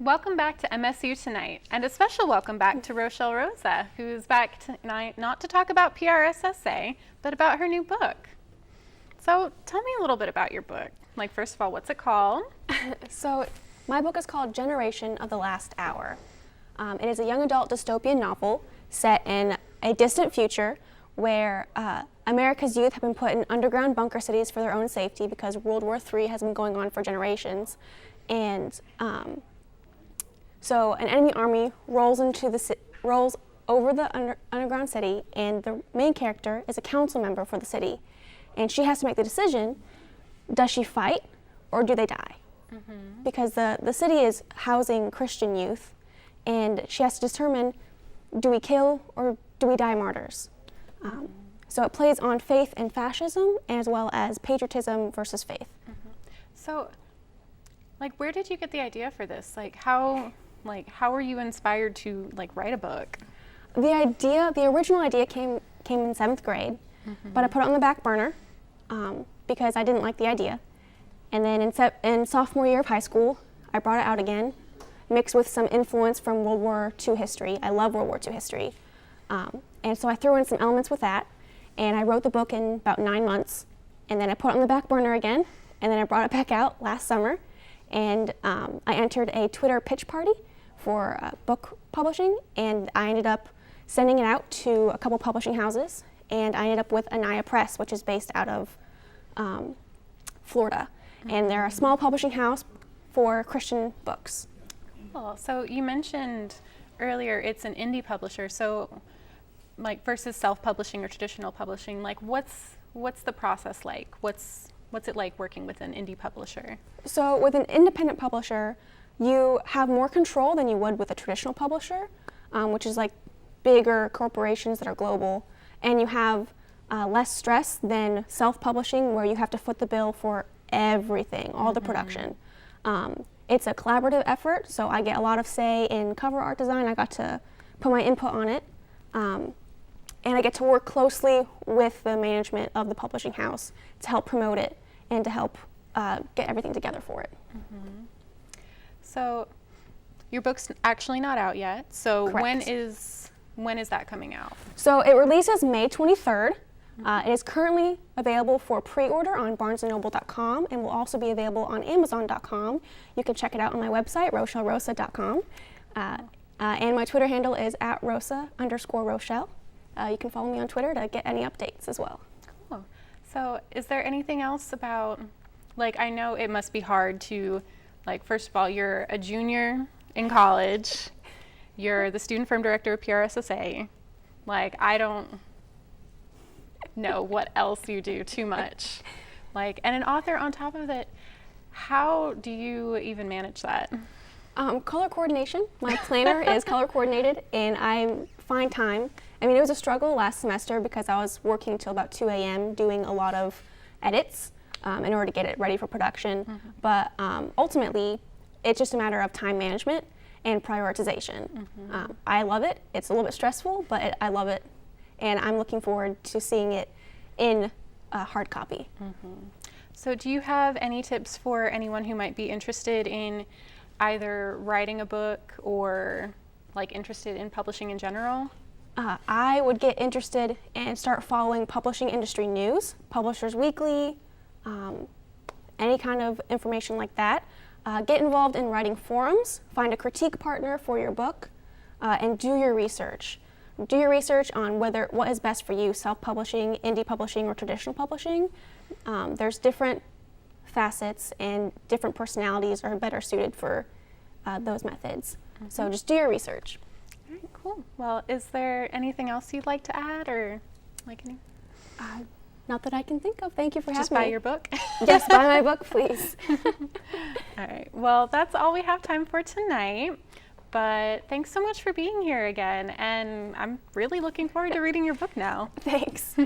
Welcome back to MSU Tonight, and a special welcome back to Rochele Rosa, who's back tonight not to talk about PRSSA, but about her new book. So tell me a little bit about your book. Like, first of all, what's it called? So my book is called Generation of the Last Hour. It is a young adult dystopian novel set in a distant future where America's youth have been put in underground bunker cities for their own safety because World War III has been going on for generations. And so an enemy army rolls over the underground city, and the main character is a council member for the city. And she has to make the decision, does she fight or do they die? Mm-hmm. Because the city is housing Christian youth, and she has to determine, do we kill or do we die martyrs? So it plays on faith and fascism, as well as patriotism versus faith. Mm-hmm. So, where did you get the idea for this? How were you inspired to write a book? The original idea came in 7th grade, mm-hmm. but I put it on the back burner because I didn't like the idea. And then in sophomore year of high school, I brought it out again, mixed with some influence from World War II history. I love World War II history. And so I threw in some elements with that, and I wrote the book in about 9 months, and then I put it on the back burner again, and then I brought it back out last summer, and I entered a Twitter pitch party for book publishing, and I ended up sending it out to a couple publishing houses, and I ended up with Anaya Press, which is based out of Florida, mm-hmm. and they're a small publishing house for Christian books. Cool. So you mentioned earlier it's an indie publisher, so versus self-publishing or traditional publishing, what's the process like? What's it like working with an indie publisher? So with an independent publisher, you have more control than you would with a traditional publisher, which is bigger corporations that are global, and you have less stress than self-publishing, where you have to foot the bill for everything, all the production. It's a collaborative effort, so I get a lot of say in cover art design. I got to put my input on it, and I get to work closely with the management of the publishing house to help promote it and to help get everything together for it. Mm-hmm. So your book's actually not out yet, so Correct. when is that coming out? So it releases May 23rd. It is currently available for pre-order on barnesandnoble.com, and will also be available on amazon.com. You can check it out on my website, rochelerosa.com. And my Twitter handle is @Rosa_Rochele. You can follow me on Twitter to get any updates as well. Cool. So is there anything else about, I know it must be hard to, first of all, you're a junior in college, you're the student firm director of PRSSA. I don't know what else you do too much. And an author on top of it, how do you even manage that? Color coordination. My planner is color coordinated, and I find time. I mean, it was a struggle last semester because I was working till about 2 a.m. doing a lot of edits in order to get it ready for production. Mm-hmm. But ultimately, it's just a matter of time management and prioritization. Mm-hmm. I love it. It's a little bit stressful, but I love it, and I'm looking forward to seeing it in hard copy. Mm-hmm. So do you have any tips for anyone who might be interested in either writing a book or interested in publishing in general? I would get interested and start following publishing industry news, Publishers Weekly, any kind of information like that. Get involved in writing forums, find a critique partner for your book, and do your research. Do your research on what is best for you, self-publishing, indie publishing, or traditional publishing. There's different facets, and different personalities are better suited for those methods. Mm-hmm. So just do your research. All right, cool. Well, is there anything else you'd like to add, or any? Not that I can think of. Thank you for having me. Just buy your book? Yes, buy my book, please. All right. Well, that's all we have time for tonight. But thanks so much for being here again. And I'm really looking forward to reading your book now. Thanks.